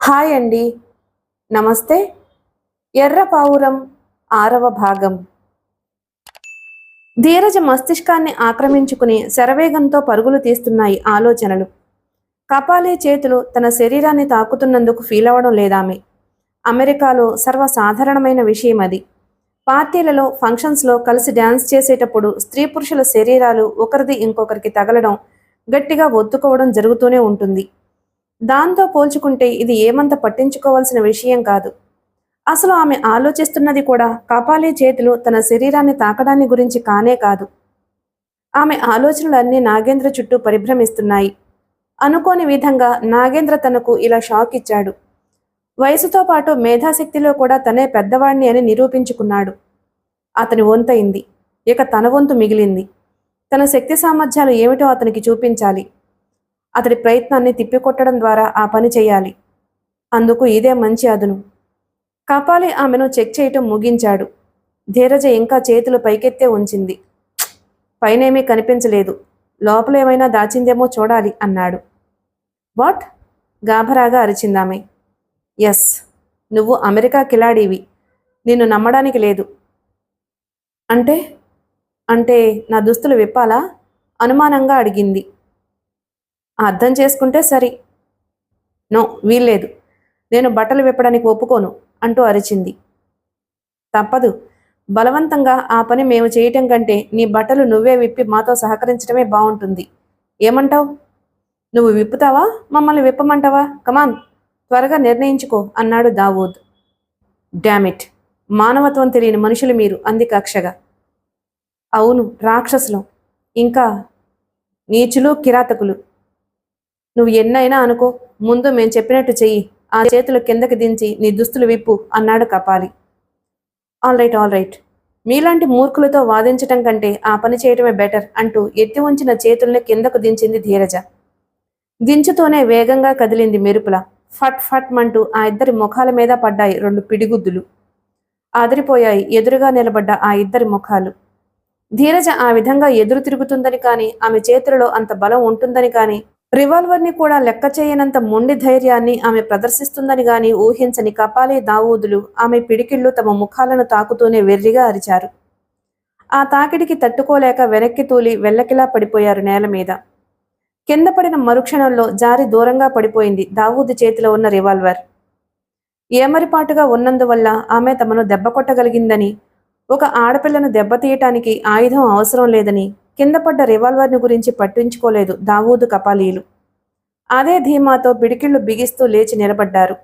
Hi అండి. నమస్తే. ఎర్ర పావురం 6వ భాగం. ధీరజ మస్తిష్కాన్ని ఆక్రమించుకుని శరవేగంతో పరుగులు తీస్తున్నాయి ఆలోచనలు. కపాలి చేతులు తన శరీరాన్ని తాకుతున్నందుకు ఫీల్ అవ్వడం లేదామె. అమెరికాలో సర్వసాధారణమైన విషయం అది. పార్టీలలో, ఫంక్షన్స్లో కలిసి డ్యాన్స్ చేసేటప్పుడు స్త్రీ పురుషుల శరీరాలు ఒకరిది ఇంకొకరికి తగలడం, గట్టిగా ఒత్తుకోవడం జరుగుతూనే ఉంటుంది. దాంతో పోల్చుకుంటే ఇది ఏమంత పట్టించుకోవాల్సిన విషయం కాదు. అసలు ఆమె ఆలోచిస్తున్నది కూడా కపాలి చేతులు తన శరీరాన్ని తాకడాన్ని గురించి కానే కాదు. ఆమె ఆలోచనలన్నీ నాగేంద్ర చుట్టూ పరిభ్రమిస్తున్నాయి. అనుకోని విధంగా నాగేంద్ర తనకు ఇలా షాక్ ఇచ్చాడు. వయసుతో పాటు మేధాశక్తిలో కూడా తనే పెద్దవాణ్ణి అని నిరూపించుకున్నాడు. అతని వంతయింది. ఇక తన వంతు మిగిలింది. తన శక్తి సామర్థ్యాలు ఏమిటో అతనికి చూపించాలి. అతడి ప్రయత్నాన్ని తిప్పికొట్టడం ద్వారా ఆ పని చేయాలి. అందుకు ఇదే మంచి అదును. కపాలి ఆమెను చెక్ చేయటం ముగించాడు. ధీరజ ఇంకా చేతులు పైకెత్తే ఉంచింది. పైనేమీ కనిపించలేదు. లోపలేమైనా దాచిందేమో చూడాలి అన్నాడు. వాట్? గాభరాగా అరిచిందామె. ఎస్, నువ్వు అమెరికా కిలాడీవి. నిన్ను నమ్మడానికి లేదు. అంటే అంటే నా దుస్తులు విప్పాలా? అనుమానంగా అడిగింది. అర్థం చేసుకుంటే సరి. నో, వీల్లేదు. నేను బట్టలు విప్పడానికి ఒప్పుకోను అంటూ అరిచింది. తప్పదు. బలవంతంగా ఆ పని మేము చేయటం కంటే నీ బట్టలు నువ్వే విప్పి మాతో సహకరించడమే బాగుంటుంది. ఏమంటావు? నువ్వు విప్పుతావా, మమ్మల్ని విప్పమంటావా? కమాన్, త్వరగా నిర్ణయించుకో అన్నాడు దావూద్. డామిట్, మానవత్వం తెలియని మనుషులు మీరు అంది కక్షగా. అవును, రాక్షసులం. ఇంకా నీచులు, కిరాతకులు. నువ్వు ఎన్నైనా అనుకో, ముందు మేం చెప్పినట్టు చెయ్యి. ఆ చేతులు కిందకి దించి నీ దుస్తులు విప్పు అన్నాడు కపాలి. All right. మీలాంటి మూర్ఖులతో వాదించటం కంటే ఆ పని చేయటమే బెటర్ అంటూ ఎత్తి ఉంచిన చేతుల్ని కిందకు దించింది ధీరజ. దించుతూనే వేగంగా కదిలింది మెరుపుల. ఫట్ ఫట్ మంటూ ఆ ఇద్దరి ముఖాల మీద పడ్డాయి 2 పిడిగుద్దులు. ఆదిరిపోయాయి ఎదురుగా నిలబడ్డ ఆ ఇద్దరి ముఖాలు. ధీరజ ఆ విధంగా ఎదురు తిరుగుతుందని కానీ, ఆమె చేతులలో అంత బలం ఉంటుందని కానీ, రివాల్వర్ని కూడా లెక్క చేయనంత మొండి ధైర్యాన్ని ఆమె ప్రదర్శిస్తుందని గాని ఊహించని కపాలి, దావూదులు ఆమె పిడికిళ్ళు తమ ముఖాలను తాకుతూనే వెర్రిగా అరిచారు. ఆ తాకిడికి తట్టుకోలేక వెనక్కి తూలి వెల్లకిలా పడిపోయారు నేల మీద. కింద పడిన మరుక్షణంలో జారి దూరంగా పడిపోయింది దావూదు చేతిలో ఉన్న రివాల్వర్. ఏమరిపాటుగా ఉన్నందువల్ల ఆమె తమను దెబ్బ కొట్టగలిగిందని, ఒక ఆడపిల్లను దెబ్బతీయటానికి ఆయుధం అవసరం లేదని, కింద పడ్డ రివాల్వర్ని గురించి పట్టించుకోలేదు దావూదు, కపాలీలు. అదే ధీమాతో పిడికిళ్లు బిగిస్తూ లేచి నిలబడ్డారు.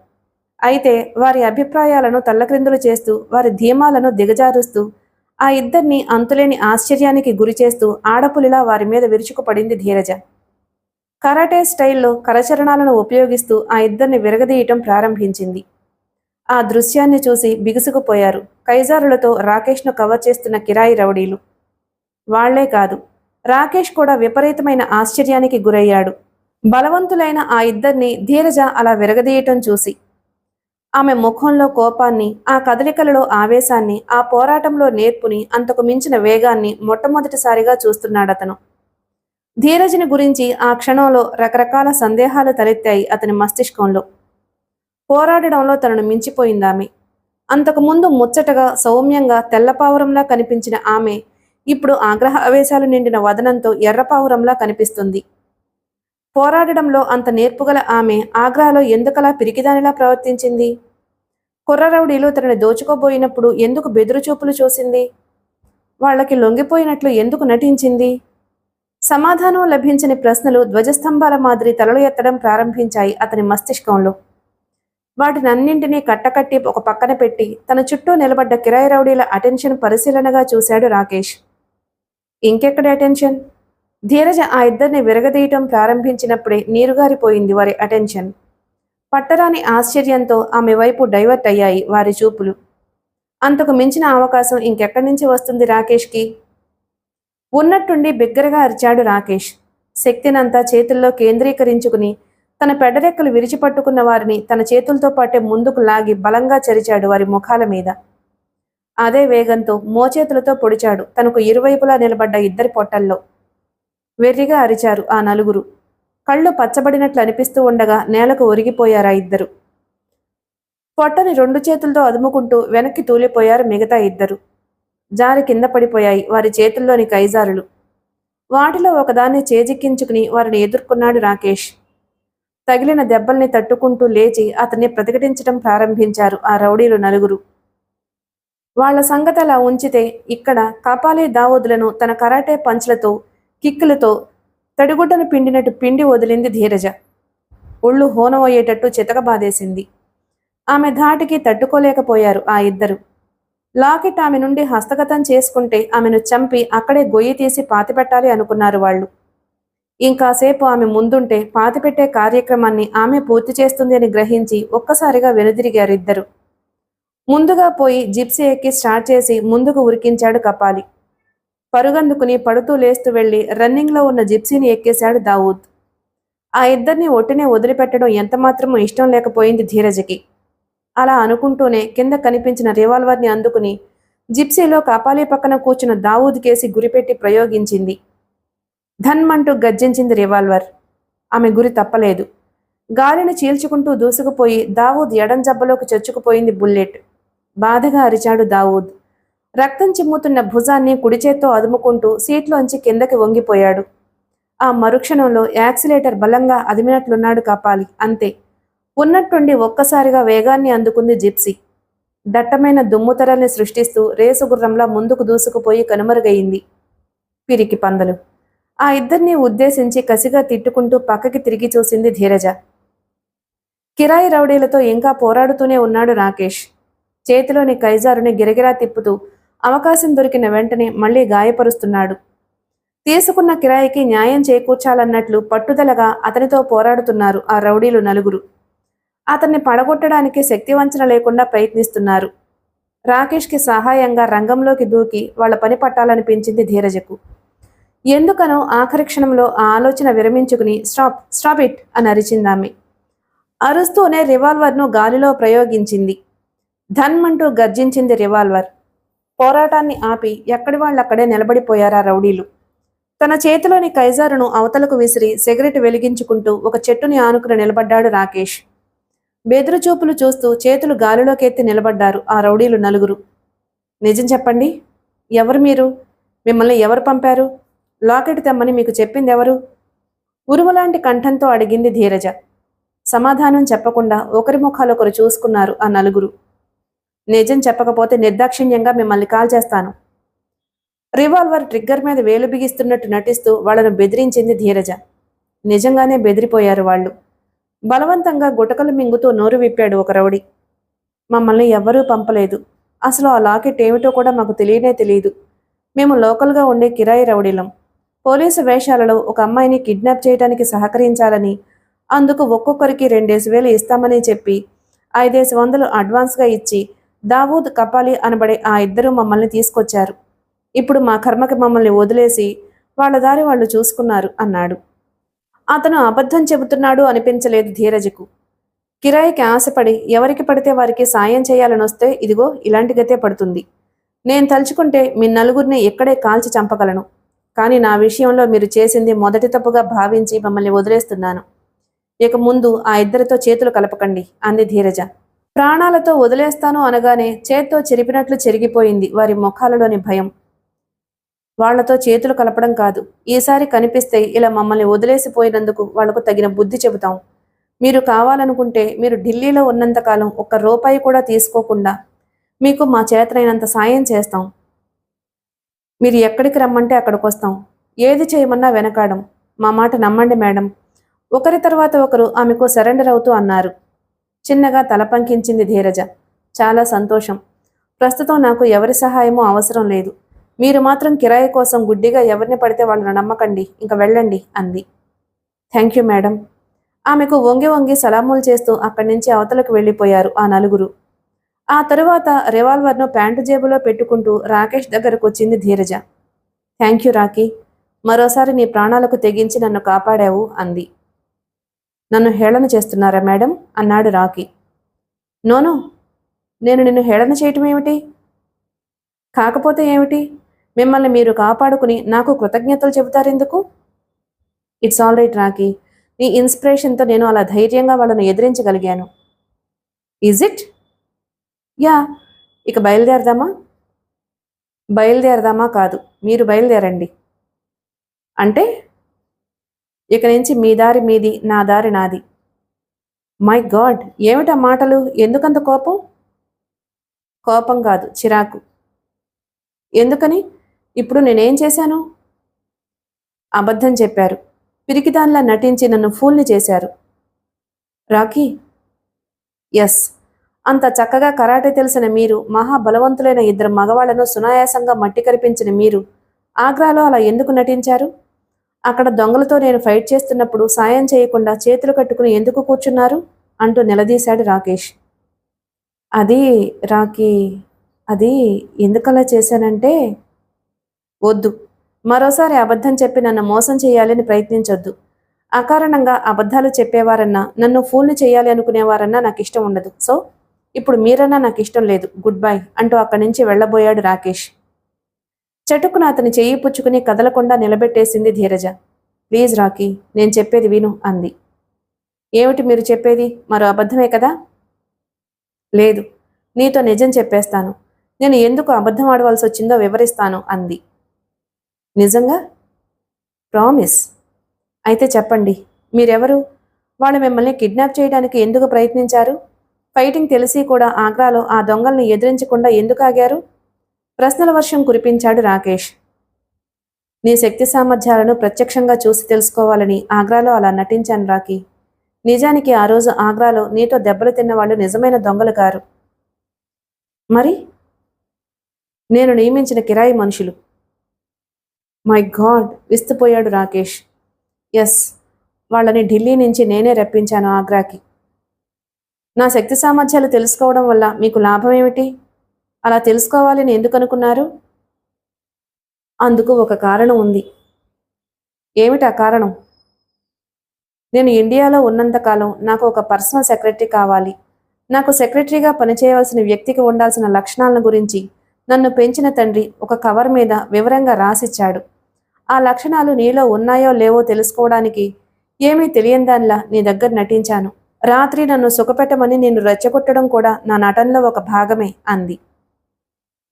అయితే వారి అభిప్రాయాలను తల్లక్రిందులు చేస్తూ, వారి ధీమాలను దిగజారుస్తూ, ఆ ఇద్దరిని అంతులేని ఆశ్చర్యానికి గురిచేస్తూ ఆడపులిలా వారి మీద విరుచుకుపడింది ధీరజ. కరాటే స్టైల్లో కరచరణాలను ఉపయోగిస్తూ ఆ ఇద్దరిని విరగదీయటం ప్రారంభించింది. ఆ దృశ్యాన్ని చూసి బిగుసుకుపోయారు కైజారులతో రాకేష్ను కవర్ చేస్తున్న కిరాయి రౌడీలు. వాళ్లే కాదు, రాకేష్ కూడా విపరీతమైన ఆశ్చర్యానికి గురయ్యాడు బలవంతులైన ఆ ఇద్దరిని ధీరజ అలా విరగదీయటం చూసి. ఆమె ముఖంలో కోపాన్ని, ఆ కదలికలలో ఆవేశాన్ని, ఆ పోరాటంలో నేర్పుని, అంతకు మించిన వేగాన్ని మొట్టమొదటిసారిగా చూస్తున్నాడతను. ధీరజని గురించి ఆ క్షణంలో రకరకాల సందేహాలు తలెత్తాయి అతని మస్తిష్కంలో. పోరాడడంలో తనను మించిపోయిందామె. అంతకుముందు ముచ్చటగా, సౌమ్యంగా, తెల్లపావురంలా కనిపించిన ఆమె ఇప్పుడు ఆగ్రహ ఆవేశాలు నిండిన వదనంతో ఎర్రపావురంలా కనిపిస్తుంది. పోరాడడంలో అంత నేర్పుగల ఆమె ఆగ్రాలో ఎందుకలా పిరికిదానిలా ప్రవర్తించింది? కుర్రరౌడీలు తనని దోచుకోబోయినప్పుడు ఎందుకు బెదురుచూపులు చూసింది? వాళ్లకి లొంగిపోయినట్లు ఎందుకు నటించింది? సమాధానం లభించని ప్రశ్నలు ధ్వజస్తంభాల మాదిరి తలలు ఎత్తడం ప్రారంభించాయి అతని మస్తిష్కంలో. వాటినన్నింటినీ కట్టకట్టి ఒక పక్కన పెట్టి తన చుట్టూ నిలబడ్డ కిరాయి రౌడీల అటెన్షన్ పరిశీలనగా చూశాడు రాకేష్. ఇంకెక్కడి అటెన్షన్? ధీరజ ఆ ఇద్దరిని విరగదీయటం ప్రారంభించినప్పుడే నీరుగారిపోయింది వారి అటెన్షన్. పట్టరాని ఆశ్చర్యంతో ఆమె వైపు డైవర్ట్ అయ్యాయి వారి చూపులు. అంతకు మించిన అవకాశం ఇంకెక్కడి నుంచి వస్తుంది రాకేష్కి? ఉన్నట్టుండి బిగ్గరగా అరిచాడు రాకేష్. శక్తినంతా చేతుల్లో కేంద్రీకరించుకుని తన పెడరెక్కలు విరిచిపట్టుకున్న వారిని తన చేతులతో పాటే ముందుకు లాగి బలంగా చరిచాడు వారి ముఖాల మీద. అదే వేగంతో మోచేతులతో పొడిచాడు తనకు ఇరువైపులా నిలబడ్డ ఇద్దరి పొట్టల్లో. వెర్రిగా అరిచారు ఆ నలుగురు. కళ్ళు పచ్చబడినట్లు అనిపిస్తూ ఉండగా నేలకు ఒరిగిపోయారా ఇద్దరు. పొట్టని 2 చేతులతో అదుముకుంటూ వెనక్కి తూలిపోయారు మిగతా ఇద్దరు. జారి కింద పడిపోయాయి వారి చేతుల్లోని కైజారులు. వాటిలో ఒకదాన్ని చేజిక్కించుకుని వారిని ఎదుర్కొన్నాడు రాకేష్. తగిలిన దెబ్బల్ని తట్టుకుంటూ లేచి అతన్ని ప్రతిఘటించడం ప్రారంభించారు ఆ రౌడీలు నలుగురు. వాళ్ల సంగతి అలా ఉంచితే ఇక్కడ కపాలీ దావూదులను తన కరాటే పంచ్లతో, కిక్కులతో తడిగుడ్డను పిండినట్టు పిండి వదిలింది ధీరజ. ఒళ్ళు హోనమయ్యేటట్టు చితకబాదేసింది. ఆమె ధాటికి తట్టుకోలేకపోయారు ఆ ఇద్దరు. లాకెట్ ఆమె నుండి హస్తగతం చేసుకుంటే ఆమెను చంపి అక్కడే గొయ్యి తీసి పాతిపెట్టాలి అనుకున్నారు వాళ్ళు. ఇంకాసేపు ఆమె ముందుంటే పాతిపెట్టే కార్యక్రమాన్ని ఆమె పూర్తి చేస్తుంది అని గ్రహించి ఒక్కసారిగా వెనుదిరిగారిద్దరు. ముందుగా పోయి జిప్సీ ఎక్కి స్టార్ట్ చేసి ముందుకు ఉరికించాడు కపాలి. పరుగందుకుని పడుతూ లేస్తూ వెళ్లి రన్నింగ్లో ఉన్న జిప్సీని ఎక్కేశాడు దావూద్. ఆ ఇద్దరిని ఒట్టినే వదిలిపెట్టడం ఎంతమాత్రమూ ఇష్టం లేకపోయింది ధీరజకి. అలా అనుకుంటూనే కింద కనిపించిన రివాల్వర్ని అందుకుని జిప్సీలో కపాలీ పక్కన కూర్చున్న దావూద్ కేసి గురిపెట్టి ప్రయోగించింది. ధన్మంటూ గర్జించింది రివాల్వర్. ఆమె గురి తప్పలేదు. గాలిని చీల్చుకుంటూ దూసుకుపోయి దావూద్ ఎడం జబ్బలోకి చొచ్చుకుపోయింది బుల్లెట్. బాధగా అరిచాడు దావూద్. రక్తం చిమ్ముతున్న భుజాన్ని కుడిచేత్తో అదుముకుంటూ సీట్లోంచి కిందకి వంగిపోయాడు. ఆ మరుక్షణంలో యాక్సిలేటర్ బలంగా అదిమినట్లున్నాడు కపాలి. అంతే, ఉన్నట్టుండి ఒక్కసారిగా వేగాన్ని అందుకుంది జిప్సీ. దట్టమైన దుమ్ముతరల్ని సృష్టిస్తూ రేసుగుర్రంలా ముందుకు దూసుకుపోయి కనుమరుగయింది. పిరికి పందలు. ఆ ఇద్దరినీ ఉద్దేశించి కసిగా తిట్టుకుంటూ పక్కకి తిరిగి చూసింది ధీరజ. కిరాయి రౌడీలతో ఇంకా పోరాడుతూనే ఉన్నాడు రాకేష్. చేతిలోని కైజారుని గిరగిరా తిప్పుతూ అవకాశం దొరికిన వెంటనే మళ్లీ గాయపరుస్తున్నాడు. తీసుకున్న కిరాయికి న్యాయం చేకూర్చాలన్నట్లు పట్టుదలగా అతనితో పోరాడుతున్నారు ఆ రౌడీలు నలుగురు. అతన్ని పడగొట్టడానికి శక్తివంచన లేకుండా ప్రయత్నిస్తున్నారు. రాకేష్కి సహాయంగా రంగంలోకి దూకి వాళ్ల పని పట్టాలనిపించింది ధీరజకు. ఎందుకనో ఆఖరి క్షణంలో ఆ ఆలోచన విరమించుకుని స్టాప్ స్టాప్ ఇట్ అని అరిచిందామె. అరుస్తూనే రివాల్వర్ను గాలిలో ప్రయోగించింది. ధన్మంటూ గర్జించింది రివాల్వర్. పోరాటాన్ని ఆపి ఎక్కడి వాళ్ళక్కడే నిలబడిపోయారా రౌడీలు. తన చేతిలోని కైజారును అవతలకు విసిరి సిగరెట్ వెలిగించుకుంటూ ఒక చెట్టుని ఆనుకుని నిలబడ్డాడు రాకేష్. బెదురుచూపులు చూస్తూ చేతులు గాలిలోకెత్తి నిలబడ్డారు ఆ రౌడీలు నలుగురు. నిజం చెప్పండి, ఎవరు మీరు? మిమ్మల్ని ఎవరు పంపారు? లాకెట్ తెమ్మని మీకు చెప్పిందెవరు? ఉరుములాంటి కంఠంతో అడిగింది ధీరజ. సమాధానం చెప్పకుండా ఒకరి ముఖాలొకరు చూసుకున్నారు ఆ నలుగురు. నిజం చెప్పకపోతే నిర్దాక్షిణ్యంగా మిమ్మల్ని కాల్చేస్తాను. రివాల్వర్ ట్రిగ్గర్ మీద వేలు బిగిస్తున్నట్టు నటిస్తూ వాళ్లను బెదిరించింది ధీరజ. నిజంగానే బెదిరిపోయారు వాళ్ళు. బలవంతంగా గుటకలు మింగుతూ నోరు విప్పాడు ఒక రౌడీ. మమ్మల్ని ఎవ్వరూ పంపలేదు. అసలు ఆ లాకెట్ ఏమిటో కూడా మాకు తెలియనే తెలియదు. మేము లోకల్గా ఉండే కిరాయి రౌడీలం. పోలీసు వేషాలలో ఒక అమ్మాయిని కిడ్నాప్ చేయడానికి సహకరించాలని, అందుకు ఒక్కొక్కరికి 2,000 ఇస్తామని చెప్పి 5,500 అడ్వాన్స్గా ఇచ్చి దావూద్, కపాలి అనబడే ఆ ఇద్దరూ మమ్మల్ని తీసుకొచ్చారు. ఇప్పుడు మా కర్మకి మమ్మల్ని వదిలేసి వాళ్ళ దారి వాళ్ళు చూసుకున్నారు అన్నాడు. అతను అబద్ధం చెబుతున్నాడు అనిపించలేదు ధీరజకు. కిరాయికి ఆశపడి ఎవరికి పడితే వారికి సాయం చేయాలని వస్తే ఇదిగో ఇలాంటి గతే పడుతుంది. నేను తలుచుకుంటే మీ నలుగురిని ఇక్కడే కాల్చి చంపగలను. కానీ నా విషయంలో మీరు చేసింది మొదటి తప్పుగా భావించి మమ్మల్ని వదిలేస్తున్నాను. ఇక ముందు ఆ ఇద్దరితో చేతులు కలపకండి అంది ధీరజ. ప్రాణాలతో వదిలేస్తాను అనగానే చేత్తో చెరిపినట్లు చెరిగిపోయింది వారి ముఖాలలోని భయం. వాళ్లతో చేతులు కలపడం కాదు, ఈసారి కనిపిస్తే ఇలా మమ్మల్ని వదిలేసిపోయినందుకు వాళ్లకు తగిన బుద్ధి చెబుతాం. మీరు కావాలనుకుంటే మీరు ఢిల్లీలో ఉన్నంతకాలం ఒక్క రూపాయి కూడా తీసుకోకుండా మీకు మా చేతనైనంత సాయం చేస్తాం. మీరు ఎక్కడికి రమ్మంటే అక్కడికి వస్తాం. ఏది చేయమన్నా వెనకాడం. మా మాట నమ్మండి మేడం. ఒకరి తర్వాత ఒకరు ఆమెకు సరెండర్ అవుతూ అన్నారు. చిన్నగా తల పంకించింది ధీరజ. చాలా సంతోషం. ప్రస్తుతం నాకు ఎవరి సహాయమూ అవసరం లేదు. మీరు మాత్రం కిరాయి కోసం గుడ్డిగా ఎవరిని పడితే వాళ్ళని నమ్మకండి. ఇంక వెళ్ళండి అంది. Thank you madam. ఆమెకు వంగి వంగి సలాములు చేస్తూ అక్కడి నుంచి అవతలకు వెళ్ళిపోయారు ఆ నలుగురు. ఆ తరువాత రివాల్వర్ను ప్యాంటు జేబులో పెట్టుకుంటూ రాకేష్ దగ్గరకు వచ్చింది ధీరజ. Thank you Rocky. మరోసారి నీ ప్రాణాలకు తెగించి నన్ను కాపాడావు అంది. నన్ను హేళన చేస్తున్నారా మేడం అన్నాడు రాకీ. నోనో, నేను నిన్ను హేళన చేయటం ఏమిటి? కాకపోతే ఏమిటి? మిమ్మల్ని మీరు కాపాడుకుని నాకు కృతజ్ఞతలు చెబుతారెందుకు? It's all right Rocky. నీ ఇన్స్పిరేషన్తో నేను అలా ధైర్యంగా వాళ్ళను ఎదిరించగలిగాను. Is it? యా, ఇక బయలుదేరదామా? బయలుదేరదామా కాదు, మీరు బయలుదేరండి. అంటే ఇక నుంచి మీ దారి మీది, నా దారి నాది. మై గాడ్, ఏమిటా మాటలు? ఎందుకంత కోపం? కోపం కాదు, చిరాకు. ఎందుకని? ఇప్పుడు నేనేం చేశాను? అబద్ధం చెప్పారు. పిరికిదానిలా నటించి నన్ను ఫూల్ని చేశారు. రాకీ. ఎస్. అంత చక్కగా కరాటే తెలిసిన మీరు, మహాబలవంతులైన ఇద్దరు మగవాళ్లను సునాయాసంగా మట్టి కరిపించిన మీరు ఆగ్రాలో అలా ఎందుకు నటించారు? అక్కడ దొంగలతో నేను ఫైట్ చేస్తున్నప్పుడు సాయం చేయకుండా చేతులు కట్టుకుని ఎందుకు కూర్చున్నారు అంటూ నిలదీశాడు రాకేష్. అది రాకీ, అది ఎందుకలా చేశానంటే... వద్దు, మరోసారి అబద్ధం చెప్పి నన్ను మోసం చేయాలని ప్రయత్నించొద్దు. అకారణంగా అబద్ధాలు చెప్పేవారన్నా, నన్ను ఫూల్ని చేయాలి అనుకునేవారన్నా నాకు ఇష్టం ఉండదు. సో ఇప్పుడు మీరన్నా నాకు ఇష్టం లేదు. గుడ్ బై అంటూ అక్కడి నుంచి వెళ్లబోయాడు రాకేష్. చటుక్కున అతని చెయ్యి పుచ్చుకుని కదలకుండా నిలబెట్టేసింది ధీరజ. ప్లీజ్ రాకీ, నేను చెప్పేది విను అంది. ఏమిటి మీరు చెప్పేది? మరో అబద్ధమే కదా? లేదు, నీతో నిజం చెప్పేస్తాను. నేను ఎందుకు అబద్ధం ఆడవలసి వచ్చిందో వివరిస్తాను అంది. నిజంగా? ప్రామిస్. అయితే చెప్పండి, మీరెవరు? వాళ్ళు మిమ్మల్ని కిడ్నాప్ చేయడానికి ఎందుకు ప్రయత్నించారు? ఫైటింగ్ తెలిసి కూడా ఆగ్రాలో ఆ దొంగల్ని ఎదిరించకుండా ఎందుకు ఆగారు? ప్రశ్నల వర్షం కురిపించాడు రాకేష్. నీ శక్తి సామర్థ్యాలను ప్రత్యక్షంగా చూసి తెలుసుకోవాలని ఆగ్రాలో అలా నటించాను రాకీ. నిజానికి ఆ రోజు ఆగ్రాలో నీతో దెబ్బలు తిన్నవాళ్ళు నిజమైన దొంగలు కారు. మరి నేను నియమించిన కిరాయి మనుషులు. మై గాడ్, విస్తుపోయాడు రాకేష్. ఎస్, వాళ్ళని ఢిల్లీ నుంచి నేనే రప్పించాను ఆగ్రాకి. నా శక్తి సామర్థ్యాలు తెలుసుకోవడం వల్ల మీకు లాభం ఏమిటి? అలా తెలుసుకోవాలని ఎందుకు అనుకున్నారు? అందుకు ఒక కారణం ఉంది. ఏమిటా కారణం? నేను ఇండియాలో ఉన్నంతకాలం నాకు ఒక పర్సనల్ సెక్రటరీ కావాలి. నాకు సెక్రటరీగా పనిచేయవలసిన వ్యక్తికి ఉండాల్సిన లక్షణాలను గురించి నన్ను పెంచిన తండ్రి ఒక కవర్ మీద వివరంగా రాసిచ్చాడు. ఆ లక్షణాలు నీలో ఉన్నాయో లేవో తెలుసుకోవడానికి ఏమీ తెలియని దానిలా నీ దగ్గర నటించాను. రాత్రి నన్ను సుఖపెట్టమని నిన్ను రెచ్చగొట్టడం కూడా నా నటనలో ఒక భాగమే అంది.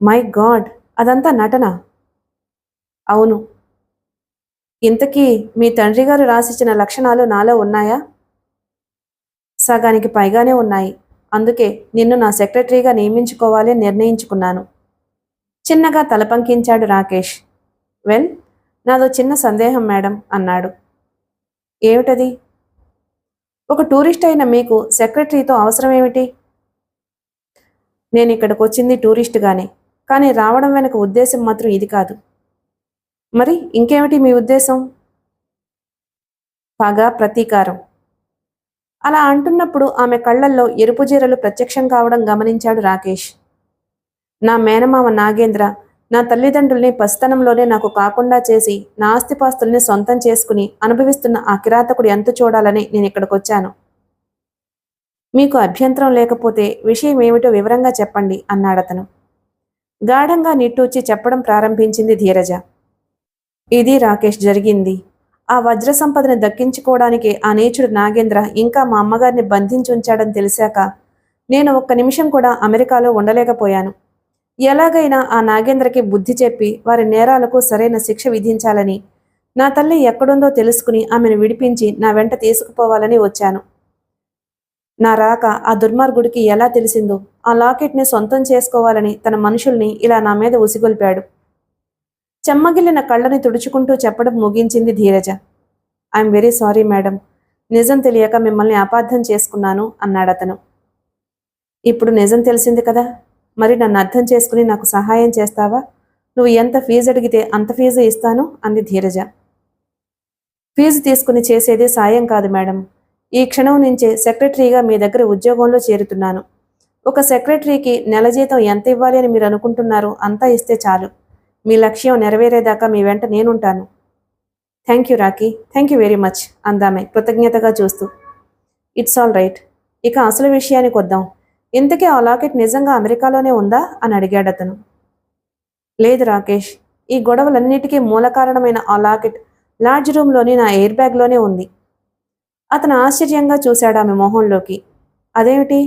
మై గాడ్, అదంతా నటన? అవును. ఇంతకీ మీ తండ్రి గారు రాసిచ్చిన లక్షణాలు నాలో ఉన్నాయా? సగానికి పైగానే ఉన్నాయి. అందుకే నిన్ను నా సెక్రటరీగా నియమించుకోవాలని నిర్ణయించుకున్నాను. చిన్నగా తలపంకించాడు రాకేష్. వెల్, నాదో చిన్న సందేహం మేడం అన్నాడు. ఏమిటది? ఒక టూరిస్ట్ అయిన మీకు సెక్రటరీతో అవసరం ఏమిటి? నేను ఇక్కడికి వచ్చింది టూరిస్టుగానే, కానీ రావడం వెనక ఉద్దేశం మాత్రం ఇది కాదు. మరి ఇంకేమిటి మీ ఉద్దేశం? పగ, ప్రతీకారం. అలా అంటున్నప్పుడు ఆమె కళ్లల్లో ఎరుపు జీరలు ప్రత్యక్షం కావడం గమనించాడు రాకేష్. నా మేనమామ నాగేంద్ర నా తల్లిదండ్రుల్ని పసితనంలోనే నాకు కాకుండా చేసి నా ఆస్తిపాస్తుల్ని సొంతం చేసుకుని అనుభవిస్తున్న ఆ కిరాతకుడి అంతు చూడాలని నేను ఇక్కడికి వచ్చాను. మీకు అభ్యంతరం లేకపోతే విషయం ఏమిటో వివరంగా చెప్పండి అన్నాడతను. గాఢంగా నిట్టూచి చెప్పడం ప్రారంభించింది ధీరజ. ఇది రాకేష్ జరిగింది. ఆ వజ్ర సంపదని దక్కించుకోవడానికి ఆ నీచుడు నాగేంద్ర ఇంకా మా అమ్మగారిని బంధించుంచాడని తెలిసాక నేను ఒక్క నిమిషం కూడా అమెరికాలో ఉండలేకపోయాను. ఎలాగైనా ఆ నాగేంద్రకి బుద్ధి చెప్పి వారి నేరాలకు సరైన శిక్ష విధించాలని, నా తల్లి ఎక్కడుందో తెలుసుకుని ఆమెను విడిపించి నా వెంట తీసుకుపోవాలని వచ్చాను. నా రాక ఆ దుర్మార్గుడికి ఎలా తెలిసిందో ఆ లాకెట్ని సొంతం చేసుకోవాలని తన మనుషుల్ని ఇలా నా మీద ఉసిగొల్పాడు. చెమ్మగిల్లిన కళ్ళని తుడుచుకుంటూ చెప్పడం ముగించింది ధీరజ. ఐఎమ్ వెరీ సారీ మేడం, నిజం తెలియక మిమ్మల్ని అపార్థం చేసుకున్నాను అన్నాడతను. ఇప్పుడు నిజం తెలిసింది కదా, మరి నన్ను అర్థం చేసుకుని నాకు సహాయం చేస్తావా? నువ్వు ఎంత ఫీజు అడిగితే అంత ఫీజు ఇస్తాను అంది ధీరజ. ఫీజు తీసుకుని చేసేది సాయం కాదు మేడం. ఈ క్షణం నుంచే సెక్రటరీగా మీ దగ్గర ఉద్యోగంలో చేరుతున్నాను. ఒక సెక్రటరీకి నెల జీతం ఎంత ఇవ్వాలి అని మీరు అనుకుంటున్నారో అంతా ఇస్తే చాలు. మీ లక్ష్యం నెరవేరేదాకా మీ వెంట నేనుంటాను. Thank you Rocky, thank you very much అందామె కృతజ్ఞతగా చూస్తూ. ఇట్స్ ఆల్ రైట్, ఇక అసలు విషయానికి వద్దాం. ఇంతకీ ఆ లాకెట్ నిజంగా అమెరికాలోనే ఉందా అని అడిగాడతను. లేదు రాకేష్, ఈ గొడవలన్నిటికీ మూల కారణమైన ఆ లాకెట్ లాడ్జ్ రూమ్లోని నా ఎయిర్ బ్యాగ్లోనే ఉంది. అతను ఆశ్చర్యంగా చూశాడు ఆమె మొహంలోకి. అదేమిటి?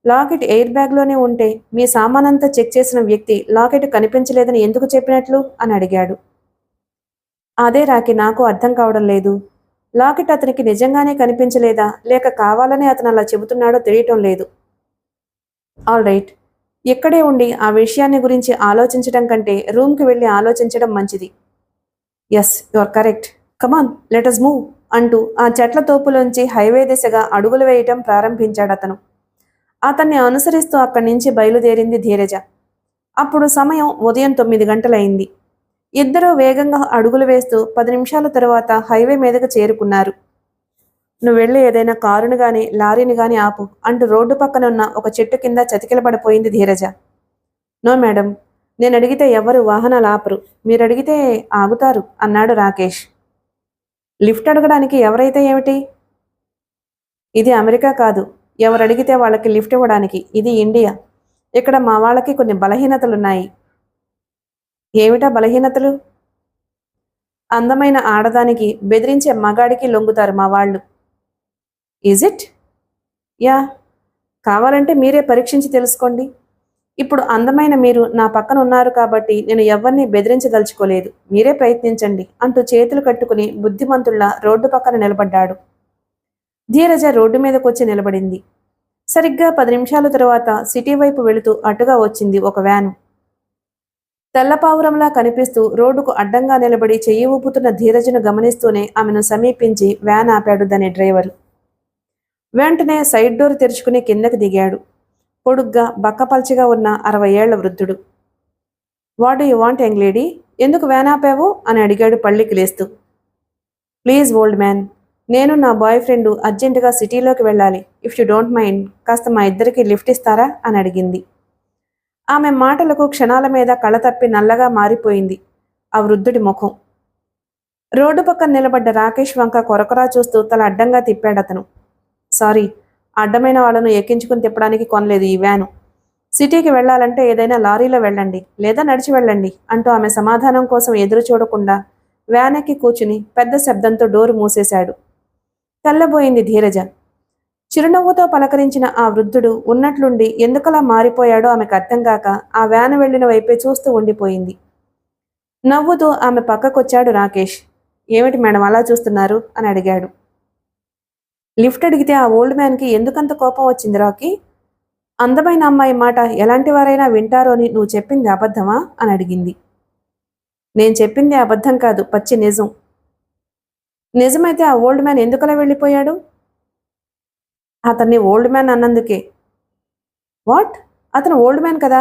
లాకెట్ ఎయిర్ బ్యాగ్లోనే ఉంటే మీ సామానంతా చెక్ చేసిన వ్యక్తి లాకెట్ కనిపించలేదని ఎందుకు చెప్పినట్లు అని అడిగాడు. అదే రాకి నాకు అర్థం కావడం లేదు. లాకెట్ అతనికి నిజంగానే కనిపించలేదా లేక కావాలని అతను అలా చెబుతున్నాడో తెలియటం లేదు. ఆల్ రైట్, ఇక్కడే ఉండి ఆ విషయాన్ని గురించి ఆలోచించడం కంటే రూమ్కి వెళ్ళి ఆలోచించడం మంచిది. Yes, you are correct. Come on, let us move అంటూ ఆ చెట్ల తోపులోంచి హైవే దిశగా అడుగులు వేయటం ప్రారంభించాడు అతను. అతన్ని అనుసరిస్తూ అక్కడి నుంచి బయలుదేరింది ధీరజ. అప్పుడు సమయం ఉదయం 9 గంటలైంది. ఇద్దరూ వేగంగా అడుగులు వేస్తూ 10 నిమిషాల తరువాత హైవే మీదకు చేరుకున్నారు. నువ్వు వెళ్ళి ఏదైనా కారును గాని లారీని గాని ఆపు అంటూ రోడ్డు పక్కన ఉన్న ఒక చెట్టు కింద చతికిలబడిపోయింది ధీరజ. నో మేడం, నేను అడిగితే ఎవరు వాహనాలు ఆపరు, మీరు అడిగితే ఆగుతారు అన్నాడు రాకేష్. లిఫ్ట్ అడగడానికి ఎవరైతే ఏమిటి? ఇది అమెరికా కాదు, ఎవరు అడిగితే వాళ్ళకి లిఫ్ట్ ఇవ్వడానికి. ఇది ఇండియా. ఇక్కడ మా వాళ్ళకి కొన్ని బలహీనతలున్నాయి. ఏమిటా బలహీనతలు? అందమైన ఆడదానికి బెదిరించే మగాడికి లొంగుతారు మా వాళ్ళు. Is it? యా, కావాలంటే మీరే పరీక్షించి తెలుసుకోండి. ఇప్పుడు అందమైన మీరు నా పక్కన ఉన్నారు కాబట్టి నేను ఎవరిని బెదిరించదలుచుకోలేదు. మీరే ప్రయత్నించండి అంటూ చేతులు కట్టుకుని బుద్ధిమంతుల్లా రోడ్డు పక్కన నిలబడ్డాడు. ధీరజ రోడ్డు మీదకొచ్చి నిలబడింది. సరిగ్గా 10 నిమిషాల తరువాత సిటీ వైపు వెళుతూ అటుగా వచ్చింది ఒక వ్యాను. తెల్లపావురంలా కనిపిస్తూ రోడ్డుకు అడ్డంగా నిలబడి చెయ్యి ఊపుతున్న ధీరజను గమనిస్తూనే ఆమెను సమీపించి వ్యాన్ ఆపాడు దాని డ్రైవరు. వెంటనే సైడ్ డోర్ తెరుచుకుని కిందకి దిగాడు. పొడుగ్గా బక్కపల్చగా ఉన్న 60 ఏళ్ల వృద్ధుడు. What do you want young lady? ఎందుకు వ్యాన్ ఆపావు అని అడిగాడు పళ్ళికి లేస్తూ. ప్లీజ్ ఓల్డ్ మ్యాన్, నేను నా బాయ్ ఫ్రెండ్ అర్జెంటుగా సిటీలోకి వెళ్ళాలి. ఇఫ్ యు డోంట్ మైండ్ కాస్త మా ఇద్దరికి లిఫ్ట్ ఇస్తారా అని అడిగింది. ఆమె మాటలకు క్షణాల మీద కళ్ళ తప్పి నల్లగా మారిపోయింది ఆ వృద్ధుడి ముఖం. రోడ్డు పక్కన నిలబడ్డ రాకేష్ వంక కొరకొరా చూస్తూ తల అడ్డంగా తిప్పాడతను. సారీ, అడ్డమైన వాళ్ళను ఎక్కించుకుని తిప్పడానికి కొనలేదు ఈ వ్యాను. సిటీకి వెళ్లాలంటే ఏదైనా లారీలో వెళ్ళండి లేదా నడిచి వెళ్ళండి అంటూ ఆమె సమాధానం కోసం ఎదురు చూడకుండా వ్యాన్ ఎక్కి కూర్చుని పెద్ద శబ్దంతో డోరు మూసేశాడు. తెల్లబోయింది ధీరజ. చిరునవ్వుతో పలకరించిన ఆ వృద్ధుడు ఉన్నట్లుండి ఎందుకలా మారిపోయాడో ఆమెకు అర్థం కాక ఆ వ్యాను వెళ్లిన వైపే చూస్తూ ఉండిపోయింది. నవ్వుతూ ఆమె పక్కకొచ్చాడు రాకేష్. ఏమిటి మేడం అలా చూస్తున్నారు అని అడిగాడు. లిఫ్ట్ అడిగితే ఆ ఓల్డ్ మ్యాన్కి ఎందుకంత కోపం వచ్చింది రాకీ? అందమైన అమ్మాయి మాట ఎలాంటి వారైనా వింటారో అని నువ్వు చెప్పింది అబద్ధమా అని అడిగింది. నేను చెప్పింది అబద్ధం కాదు, పచ్చి నిజం. నిజమైతే ఆ ఓల్డ్ మ్యాన్ ఎందుకలా వెళ్ళిపోయాడు? అతన్ని ఓల్డ్ మ్యాన్ అన్నందుకే. వాట్? అతను ఓల్డ్ మ్యాన్ కదా?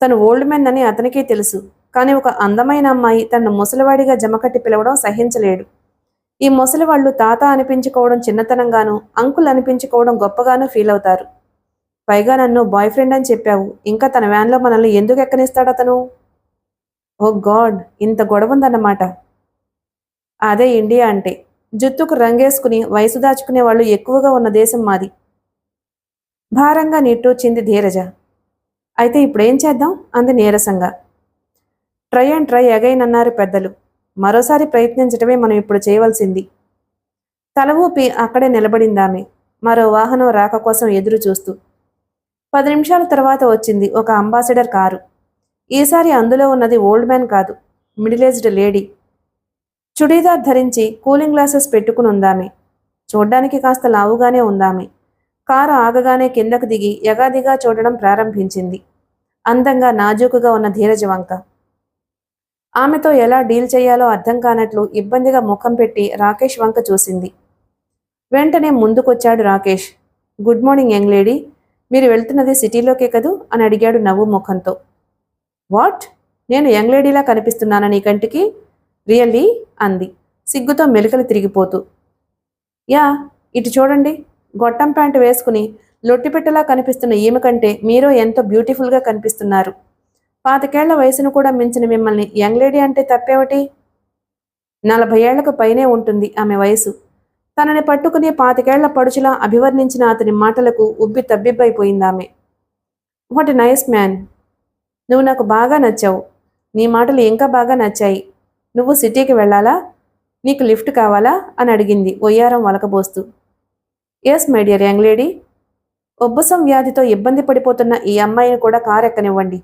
తను ఓల్డ్ మ్యాన్ అని అతనికే తెలుసు. కానీ ఒక అందమైన అమ్మాయి తనను ముసలివాడిగా జమకట్టి పిలవడం సహించలేడు. ఈ ముసలివాళ్లు తాత అనిపించుకోవడం చిన్నతనంగాను, అంకుల్ అనిపించుకోవడం గొప్పగాను ఫీల్ అవుతారు. పైగా నన్ను బాయ్ ఫ్రెండ్ అని చెప్పావు. ఇంకా తన వ్యాన్లో మనల్ని ఎందుకు ఎక్కనిస్తాడతను? ఓ గాడ్, ఇంత గొడవ ఉందన్నమాట. అదే ఇండియా అంటే. జుత్తుకు రంగేసుకుని వయసు దాచుకునే వాళ్ళు ఎక్కువగా ఉన్న దేశం మాది. భారంగా నిట్టూర్చింది ధీరజ. అయితే ఇప్పుడేం చేద్దాం అంది నీరసంగా. ట్రై అండ్ ట్రై అగైన్ అన్నారు పెద్దలు. మరోసారి ప్రయత్నించటమే మనం ఇప్పుడు చేయవలసింది. తల ఊపి అక్కడే నిలబడిందామె, మరో వాహనం రాక కోసం ఎదురు చూస్తూ. 10 నిమిషాల తర్వాత వచ్చింది ఒక అంబాసిడర్ కారు. ఈసారి అందులో ఉన్నది ఓల్డ్ మ్యాన్ కాదు, మిడిల్ ఏజ్డ్ లేడీ. చుడీదార్ ధరించి కూలింగ్ గ్లాసెస్ పెట్టుకుని ఉందామె. చూడ్డానికి కాస్త లావుగానే ఉందామె. కారు ఆగగానే కిందకు దిగి యగాదిగా చూడడం ప్రారంభించింది అందంగా నాజూకుగా ఉన్న ధీరజ వంక. ఆమెతో ఎలా డీల్ చేయాలో అర్థం కానట్లు ఇబ్బందిగా ముఖం పెట్టి రాకేష్ వంక చూసింది. వెంటనే ముందుకొచ్చాడు Rakesh. Good morning young lady, మీరు వెళ్తున్నది సిటీలోకే కదూ అని అడిగాడు నవ్వు ముఖంతో. వాట్? నేను యంగ్ లేడీలా కనిపిస్తున్నానా నీ కంటికి? రియల్లీ అంది సిగ్గుతో మెలికలు తిరిగిపోతూ. యా, ఇటు చూడండి. గొట్టం ప్యాంటు వేసుకుని లొట్టిపెట్టలా కనిపిస్తున్న ఈమె కంటే మీరు ఎంతో బ్యూటిఫుల్గా కనిపిస్తున్నారు. 25 వయసును కూడా మించిన మిమ్మల్ని యంగ్ లేడీ అంటే తప్పేమిటి? 40 ఏళ్లకు పైనే ఉంటుంది ఆమె వయసు. తనని పట్టుకుని 25 పడుచులా అభివర్ణించిన అతని మాటలకు ఉబ్బి తబ్బిబ్బైపోయిందామె. What a nice man. నువ్వు నాకు బాగా నచ్చావు. నీ మాటలు ఇంకా బాగా నచ్చాయి. నువ్వు సిటీకి వెళ్ళాలా? నీకు లిఫ్ట్ కావాలా అని అడిగింది ఒయ్యారం వలకబోస్తూ. Yes my dear young lady. ఉబ్బసం వ్యాధితో ఇబ్బంది పడిపోతున్న ఈ అమ్మాయిని కూడా కారు ఎక్కనివ్వండి.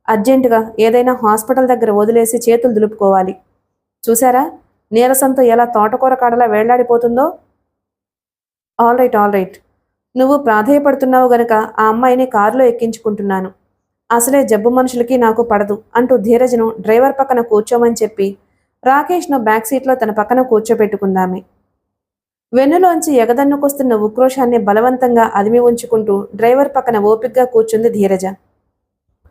అర్జెంటుగా ఏదైనా హాస్పిటల్ దగ్గర వదిలేసి చేతులు దులుపుకోవాలి. చూసారా, నీరసంతో ఎలా తోటకూర కాడలా వేళ్లాడిపోతుందో. All right, all right. నువ్వు ప్రాధేయపడుతున్నావు గనక ఆ అమ్మాయిని కారులో ఎక్కించుకుంటున్నాను. అసలే జబ్బు మనుషులకి నాకు పడదు అంటూ ధీరజ్ను డ్రైవర్ పక్కన కూర్చోమని చెప్పి రాకేష్ను బ్యాక్ సీట్లో తన పక్కన కూర్చోపెట్టుకుందామె. వెన్నులోంచి ఎగదన్నుకొస్తున్న ఉక్రోషాన్ని బలవంతంగా అదిమి ఉంచుకుంటూ డ్రైవర్ పక్కన ఓపిగ్గా కూర్చుంది ధీరజ.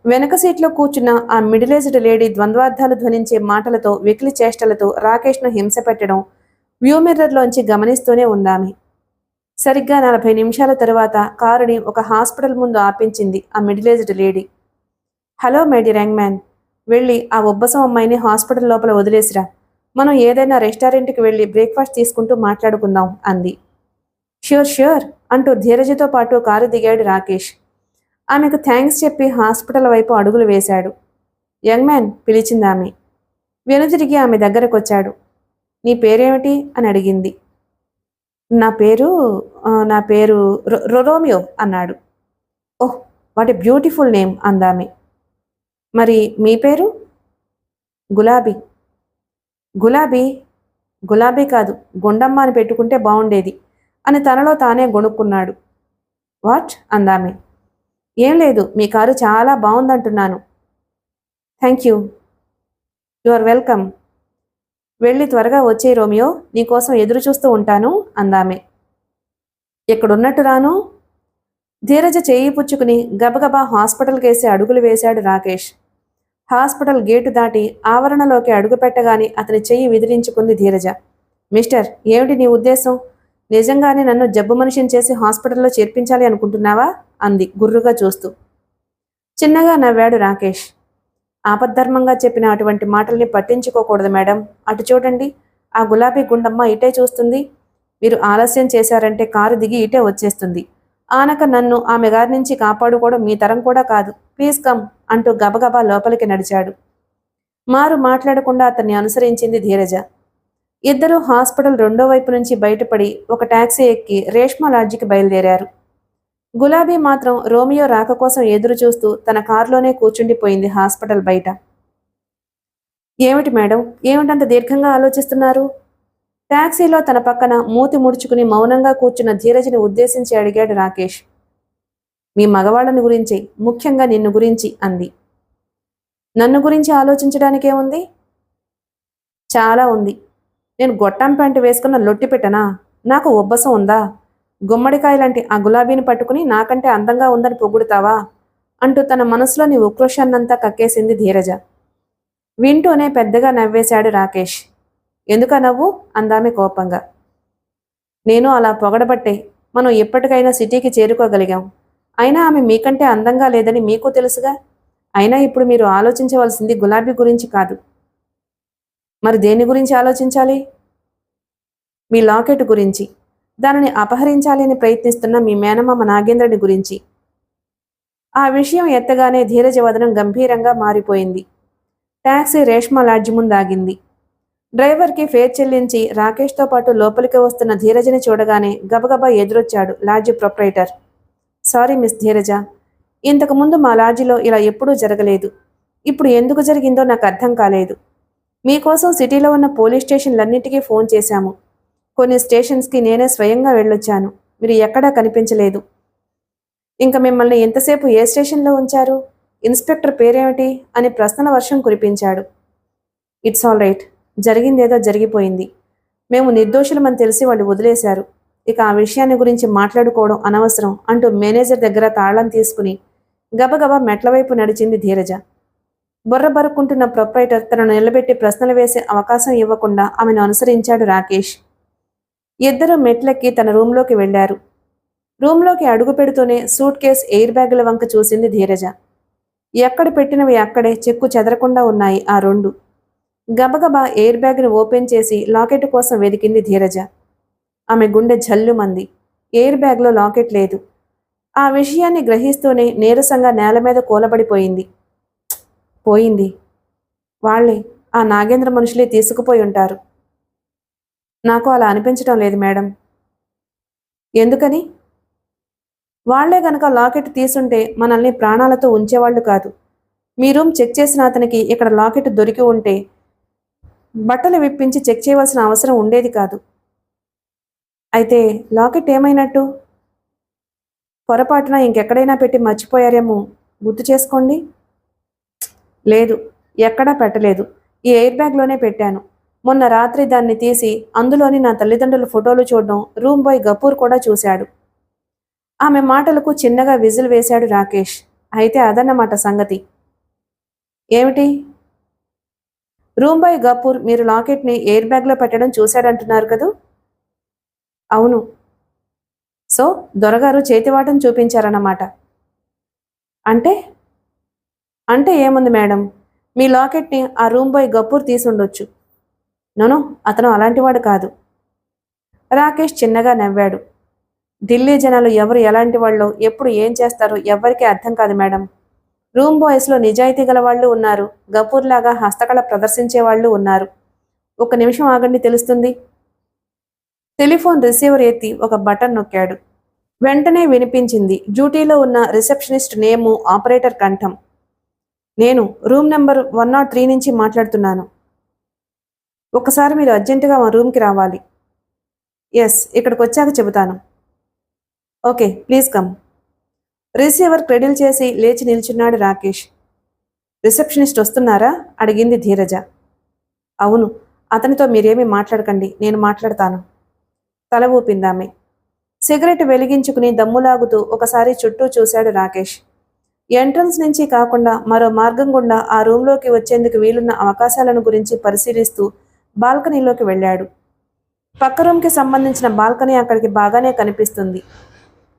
వెనక సీట్లో కూర్చున్న ఆ మిడిలేజ్డ్ లేడీ ద్వంద్వార్థాలు ధ్వనించే మాటలతో, వెకిలి చేష్టలతో రాకేష్ను హింస పెట్టడం వ్యూ మిర్రర్లోంచి గమనిస్తూనే ఉందామె. సరిగ్గా 40 నిమిషాల తరువాత కారుని ఒక హాస్పిటల్ ముందు ఆపించింది ఆ middle aged lady. Hello my dear young man, వెళ్ళి ఆ ఉబ్బసం అమ్మాయిని హాస్పిటల్ లోపల వదిలేసిరా. మనం ఏదైనా రెస్టారెంట్కి వెళ్ళి బ్రేక్ఫాస్ట్ తీసుకుంటూ మాట్లాడుకుందాం అంది. ష్యూర్ ష్యూర్ అంటూ ధీరజతో పాటు కారు దిగాడు రాకేష్. ఆమెకు థ్యాంక్స్ చెప్పి హాస్పిటల్ వైపు అడుగులు వేశాడు. యంగ్ మ్యాన్ పిలిచింది ఆమె. వెనుదిరిగి ఆమె దగ్గరకొచ్చాడు. నీ పేరేమిటి అని అడిగింది. నా పేరు నా పేరు రోమియో అన్నాడు. ఓహ్, వాట్ ఎ బ్యూటిఫుల్ నేమ్ అందామె. మరి మీ పేరు? గులాబీ. గులాబీ? గులాబీ కాదు, గుండమ్మ అని పెట్టుకుంటే బాగుండేది అని తనలో తానే గొణుక్కున్నాడు. వాట్ అందామె. ఏం లేదు, మీ కారు చాలా బాగుందంటున్నాను. Thank you. You are welcome. వెళ్ళి త్వరగా వచ్చే రోమియో, నీకోసం ఎదురు చూస్తూ ఉంటాను అందామె. ఎక్కడున్నట్టు రాను? ధీరజ చేయి పుచ్చుకుని గబగబా హాస్పిటల్ కేసి అడుగులు వేశాడు రాకేష్. హాస్పిటల్ గేటు దాటి ఆవరణలోకి అడుగు పెట్టగానే అతని చెయ్యి విదిలించుకుంది ధీరజ. మిస్టర్, ఏమిటి నీ ఉద్దేశం? నిజంగానే నన్ను జబ్బు మనిషిని చేసి హాస్పిటల్లో చేర్పించాలి అనుకుంటున్నావా అంది గుర్రుగా చూస్తూ. చిన్నగా నవ్వాడు రాకేష్. ఆపద్ధర్మంగా చెప్పిన అటువంటి మాటల్ని పట్టించుకోకూడదు మేడం. అటు చూడండి, ఆ గులాబీ గుండమ్మ ఇటే చూస్తుంది. మీరు ఆలస్యం చేశారంటే కారు దిగి ఇటే వచ్చేస్తుంది. ఆనక నన్ను ఆమె గారి నుంచి కాపాడుకోవడం మీ తరం కూడా కాదు. ప్లీజ్ కమ్ అంటూ గబగబా లోపలికి నడిచాడు. మారు మాట్లాడకుండా అతన్ని అనుసరించింది ధీరజ. ఇద్దరూ హాస్పిటల్ రెండో వైపు నుంచి బయటపడి ఒక టాక్సీ ఎక్కి రేష్మా లాడ్జికి బయలుదేరారు. గులాబీ మాత్రం రోమియో రాక కోసం ఎదురు చూస్తూ తన కారులోనే కూర్చుండిపోయింది హాస్పిటల్ బయట. ఏమిటి మేడం, ఏమిటంత దీర్ఘంగా ఆలోచిస్తున్నారు? టాక్సీలో తన పక్కన మూతి ముడుచుకుని మౌనంగా కూర్చున్న ధీరజ్ని ఉద్దేశించి అడిగాడు రాకేష్. మీ మగవాళ్ళని గురించి, ముఖ్యంగా నిన్ను గురించి అంది. నన్ను గురించి ఆలోచించడానికేముంది? చాలా ఉంది. నేను గొట్టం ప్యాంటు వేసుకున్న లొట్టి పెట్టనా? నాకు ఉబ్బసం ఉందా? గుమ్మడికాయ లాంటి ఆ గులాబీని పట్టుకుని నాకంటే అందంగా ఉందని పొగుడుతావా అంటూ తన మనసులోని ఉక్రోషాన్నంతా కక్కేసింది ధీరజ. వింటూనే పెద్దగా నవ్వేశాడు రాకేష్. ఎందుకా నవ్వు అందామె కోపంగా. నేను అలా పొగడబట్టే మనం ఎప్పటికైనా సిటీకి చేరుకోగలిగాం. అయినా ఆమె మీకంటే అందంగా లేదని మీకు తెలుసుగా. అయినా ఇప్పుడు మీరు ఆలోచించవలసింది గులాబీ గురించి కాదు. మరి దేని గురించి ఆలోచించాలి? మీ లాకెట్ గురించి. దానిని అపహరించాలి అని ప్రయత్నిస్తున్న మీ మేనమామ నాగేంద్రుడి గురించి. ఆ విషయం ఎత్తగానే ధీరజ వదనం గంభీరంగా మారిపోయింది. టాక్సీ రేష్మా లాడ్జి ముందాగింది. డ్రైవర్కి ఫేర్ చెల్లించి రాకేష్తో పాటు లోపలికి వస్తున్న ధీరజని చూడగానే గబగబా ఎదురొచ్చాడు లాడ్జి ప్రొప్రైటర్. సారీ మిస్ ధీరజ, ఇంతకుముందు మా లాడ్జిలో ఇలా ఎప్పుడూ జరగలేదు. ఇప్పుడు ఎందుకు జరిగిందో నాకు అర్థం కాలేదు. మీకోసం సిటీలో ఉన్న పోలీస్ స్టేషన్లన్నిటికీ ఫోన్ చేశాము. కొన్ని స్టేషన్స్కి నేనే స్వయంగా వెళ్ళొచ్చాను. మీరు ఎక్కడా కనిపించలేదు. ఇంకా మిమ్మల్ని ఎంతసేపు ఏ స్టేషన్లో ఉంచారు? ఇన్స్పెక్టర్ పేరేమిటి అని ప్రశ్నల వర్షం కురిపించాడు. ఇట్స్ ఆల్ రైట్, జరిగిందేదో జరిగిపోయింది. మేము నిర్దోషులమని తెలిసి వాళ్ళు వదిలేశారు. ఇక ఆ విషయాన్ని గురించి మాట్లాడుకోవడం అనవసరం అంటూ మేనేజర్ దగ్గర తాళం తీసుకుని గబగబా మెట్ల వైపు నడిచింది ధీరజ. బుర్ర బరుక్కుంటున్న ప్రొప్రైటర్ తనను నిలబెట్టి ప్రశ్నలు వేసే అవకాశం ఇవ్వకుండా ఆమెను అనుసరించాడు రాకేష్. ఇద్దరూ మెట్లెక్కి తన రూంలోకి వెళ్లారు. రూంలోకి అడుగు పెడుతూనే సూట్ కేస్ ఎయిర్ బ్యాగుల వంక చూసింది ధీరజ. ఎక్కడ పెట్టినవి అక్కడే చెక్కు చెదరకుండా ఉన్నాయి ఆ రెండు. గబగబా ఎయిర్ బ్యాగ్ను ఓపెన్ చేసి లాకెట్ కోసం వెతికింది ధీరజ. ఆమె గుండె జల్లుమంది. ఎయిర్ బ్యాగ్లో లాకెట్ లేదు. ఆ విషయాన్ని గ్రహిస్తూనే నీరసంగా నేల మీద కూలబడిపోయింది. పోయింది. వాళ్లే, ఆ నాగేంద్ర మనుషులే తీసుకుపోయి ఉంటారు. నాకు అలా అనిపించటం లేదు మేడం. ఎందుకని? వాళ్లే గనక లాకెట్ తీసుంటే మనల్ని ప్రాణాలతో ఉంచేవాళ్లు కాదు. మీ రూమ్ చెక్ చేసిన అతనికి ఇక్కడ లాకెట్ దొరికి ఉంటే బట్టలు విప్పించి చెక్ చేయవలసిన అవసరం ఉండేది కాదు. అయితే లాకెట్ ఏమైనట్టు? పొరపాటున ఇంకెక్కడైనా పెట్టి మర్చిపోయారేమో, గుర్తు చేసుకోండి. లేదు, ఎక్కడా పెట్టలేదు. ఈ ఎయిర్ బ్యాగ్లోనే పెట్టాను. మొన్న రాత్రి దాన్ని తీసి అందులోని నా తల్లిదండ్రుల ఫోటోలు చూడడం రూమ్ బాయ్ గపూర్ కూడా చూశాడు. ఆమె మాటలకు చిన్నగా విజిల్ వేశాడు రాకేష్. అయితే అదన్నమాట సంగతి. ఏమిటి? రూమ్ బాయ్ గపూర్ మీరు లాకెట్ని ఎయిర్ బ్యాగ్లో పెట్టడం చూశాడంటున్నారు కదూ? అవును. సో దొరగారు చేతివాటం చూపించారన్నమాట. అంటే అంటే ఏముంది మేడం, మీ లాకెట్ని ఆ రూమ్ బాయ్ గపూర్ తీసుండొచ్చు. నోనో, అతను అలాంటివాడు కాదు. రాకేష్ చిన్నగా నవ్వాడు. ఢిల్లీ జనాలు ఎవరు ఎలాంటి వాళ్ళో ఎప్పుడు ఏం చేస్తారో ఎవ్వరికీ అర్థం కాదు మేడం. రూమ్ బాయ్స్లో నిజాయితీ గల వాళ్ళు ఉన్నారు, గపూర్ లాగా హస్తకళ ప్రదర్శించే వాళ్ళు ఉన్నారు. ఒక నిమిషం ఆగండి, తెలుస్తుంది. టెలిఫోన్ రిసీవర్ ఎత్తి ఒక బటన్ నొక్కాడు. వెంటనే వినిపించింది డ్యూటీలో ఉన్న రిసెప్షనిస్ట్ నేము, ఆపరేటర్ కంఠం. నేను రూమ్ నెంబర్ 103 నుంచి మాట్లాడుతున్నాను. ఒకసారి మీరు అర్జెంటుగా మా రూమ్కి రావాలి. ఎస్, ఇక్కడికి వచ్చాక చెబుతాను. Okay, please come. Receiver cradle చేసి లేచి నిల్చున్నాడు రాకేష్. రిసెప్షనిస్ట్ వస్తున్నారా? అడిగింది ధీరజ. అవును, అతనితో మీరేమీ మాట్లాడకండి, నేను మాట్లాడతాను. తల ఊపిందామె. సిగరెట్ వెలిగించుకుని దమ్ములాగుతూ ఒకసారి చుట్టూ చూశాడు రాకేష్. ఎంట్రన్స్ నుంచి కాకుండా మరో మార్గం గుండా ఆ రూంలోకి వచ్చేందుకు వీలున్న అవకాశాలను గురించి పరిశీలిస్తూ బాల్కనీలోకి వెళ్ళాడు. పక్క రూమ్కి సంబంధించిన బాల్కనీ అక్కడికి బాగానే కనిపిస్తుంది.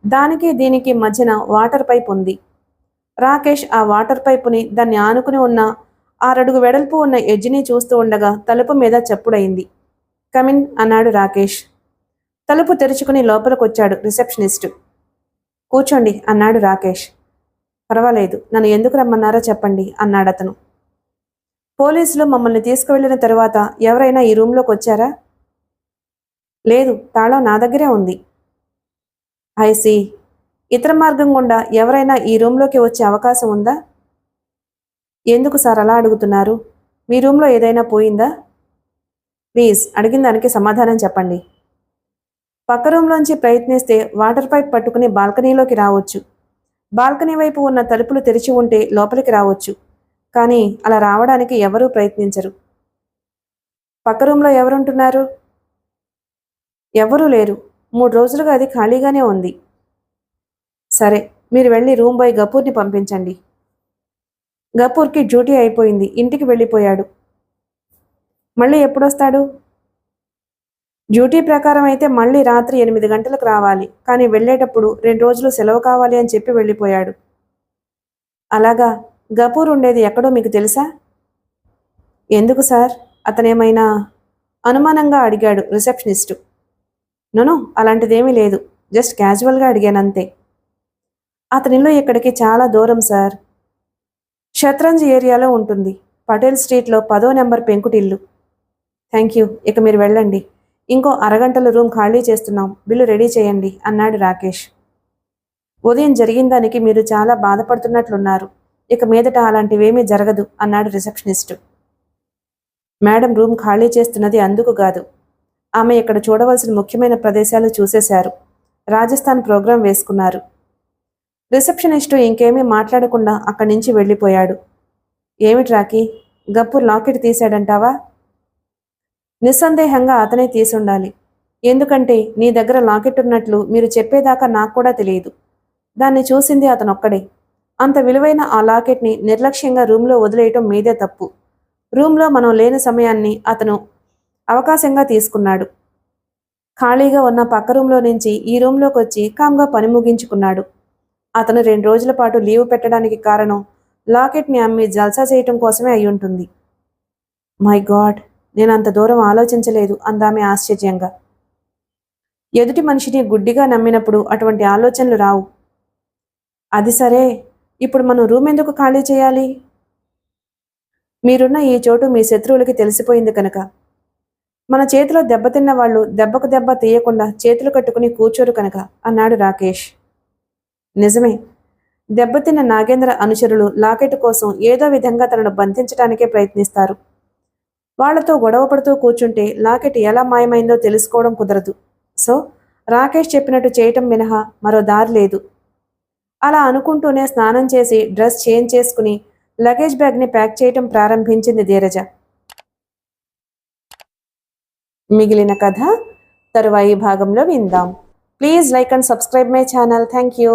దానికి దీనికి మధ్యన వాటర్ పైప్ ఉంది. రాకేష్ ఆ వాటర్ పైపుని, దాన్ని ఆనుకుని ఉన్న 6 అడుగు వెడల్పు ఉన్న ఎడ్జిని చూస్తూ ఉండగా తలుపు మీద చప్పుడైంది. కమిన్ అన్నాడు రాకేష్. తలుపు తెరుచుకుని లోపలికొచ్చాడు రిసెప్షనిస్టు. కూర్చోండి అన్నాడు రాకేష్. పర్వాలేదు, నన్ను ఎందుకు రమ్మన్నారో చెప్పండి అన్నాడతను. పోలీసులు మమ్మల్ని తీసుకువెళ్లిన తరువాత ఎవరైనా ఈ రూంలోకి వచ్చారా? లేదు, తాళం నా దగ్గరే ఉంది. ఐసి. ఇతర మార్గం గుండా ఎవరైనా ఈ రూంలోకి వచ్చే అవకాశం ఉందా? ఎందుకు సార్ అలా అడుగుతున్నారు? మీ రూంలో ఏదైనా పోయిందా? ప్లీజ్, అడిగిన దానికి సమాధానం చెప్పండి. పక్క రూంలోంచి ప్రయత్నిస్తే వాటర్ పైప్ పట్టుకుని బాల్కనీలోకి రావచ్చు. బాల్కనీ వైపు ఉన్న తలుపులు తెరిచి ఉంటే లోపలికి రావచ్చు. కానీ అలా రావడానికి ఎవరూ ప్రయత్నించరు. పక్క రూంలో ఎవరుంటున్నారు? ఎవరూ లేరు. 3 రోజులుగా అది ఖాళీగానే ఉంది. సరే, మీరు వెళ్ళి రూమ్ బాయ్ గపూర్ని పంపించండి. గపూర్కి డ్యూటీ అయిపోయింది, ఇంటికి వెళ్ళిపోయాడు. మళ్ళీ ఎప్పుడొస్తాడు? డ్యూటీ ప్రకారం అయితే మళ్ళీ రాత్రి 8 గంటలకు రావాలి. కానీ వెళ్ళేటప్పుడు 2 రోజులు సెలవు కావాలి అని చెప్పి వెళ్ళిపోయాడు. అలాగా? గపూర్ ఉండేది ఎక్కడో మీకు తెలుసా? ఎందుకు సార్, అతనేమైనా అనుమానంగా అడిగాడు రిసెప్షనిస్టు. నోనో, అలాంటిదేమీ లేదు, జస్ట్ క్యాజువల్గా అడిగానంతే. అతనిల్లు ఇక్కడికి చాలా దూరం సార్. షత్రంజ్ ఏరియాలో ఉంటుంది. పటేల్ స్ట్రీట్లో 10వ నెంబర్ పెంకుటిల్లు. థ్యాంక్ యూ, ఇక మీరు వెళ్ళండి. ఇంకో అరగంటలో రూమ్ ఖాళీ చేస్తున్నాం, బిల్లు రెడీ చేయండి అన్నాడు రాకేష్. ఉదయం జరిగిన దానికి మీరు చాలా బాధపడుతున్నట్లున్నారు. ఇక మీదట అలాంటివేమీ జరగదు అన్నాడు రిసెప్షనిస్టు. మేడం రూమ్ ఖాళీ చేస్తున్నది అందుకు కాదు. ఆమె ఇక్కడ చూడవలసిన ముఖ్యమైన ప్రదేశాలు చూసేశారు. రాజస్థాన్ ప్రోగ్రాం వేసుకున్నారు. రిసెప్షనిస్టు ఇంకేమీ మాట్లాడకుండా అక్కడి నుంచి వెళ్ళిపోయాడు. ఏమిటి రాకీ, గపూర్ లాకెట్ తీశాడంటావా? నిస్సందేహంగా అతనే తీసుండాలి. ఎందుకంటే నీ దగ్గర లాకెట్ ఉన్నట్లు మీరు చెప్పేదాకా నాకు కూడా తెలియదు. దాన్ని చూసింది అతనొక్కడే. అంత విలువైన ఆ లాకెట్ని నిర్లక్ష్యంగా రూమ్లో వదిలేయటం మీదే తప్పు. రూమ్లో మనం లేని సమయాన్ని అతను అవకాశంగా తీసుకున్నాడు. ఖాళీగా ఉన్న పక్క రూమ్లో నుంచి ఈ రూమ్లోకి వచ్చి కామ్గా పని ముగించుకున్నాడు. అతను 2 రోజుల పాటు లీవ్ పెట్టడానికి కారణం లాకెట్ని అమ్మి జల్సా చేయటం కోసమే అయ్యుంటుంది. మై గాడ్, నేను అంత దూరం ఆలోచించలేదు అందామె ఆశ్చర్యంగా. ఎదుటి మనిషిని గుడ్డిగా నమ్మినప్పుడు అటువంటి ఆలోచనలు రావు. అది సరే, ఇప్పుడు మనం రూమ్ ఎందుకు ఖాళీ చేయాలి? మీరున్న ఈ చోటు మీ శత్రువులకి తెలిసిపోయింది కనుక. మన చేతిలో దెబ్బతిన్న వాళ్ళు దెబ్బకు దెబ్బ తీయకుండా చేతులు కట్టుకుని కూర్చోరు కనుక అన్నాడు రాకేష్. నిజమే. దెబ్బతిన్న నాగేంద్ర అనుచరులు లాకెట్ కోసం ఏదో విధంగా తనను బంధించడానికే ప్రయత్నిస్తారు. వాళ్లతో గొడవ పడుతూ కూర్చుంటే లాకెట్ ఎలా మాయమైందో తెలుసుకోవడం కుదరదు. సో రాకేష్ చెప్పినట్టు చేయటం మినహా మరో దారి లేదు. అలా అనుకుంటూనే స్నానం చేసి డ్రెస్ చేంజ్ చేసుకుని లగేజ్ బ్యాగ్ని ప్యాక్ చేయటం ప్రారంభించింది ధీరజ. మిగిలిన కథ తరువాయి భాగంలో విందాం. Please like and subscribe my channel. Thank you.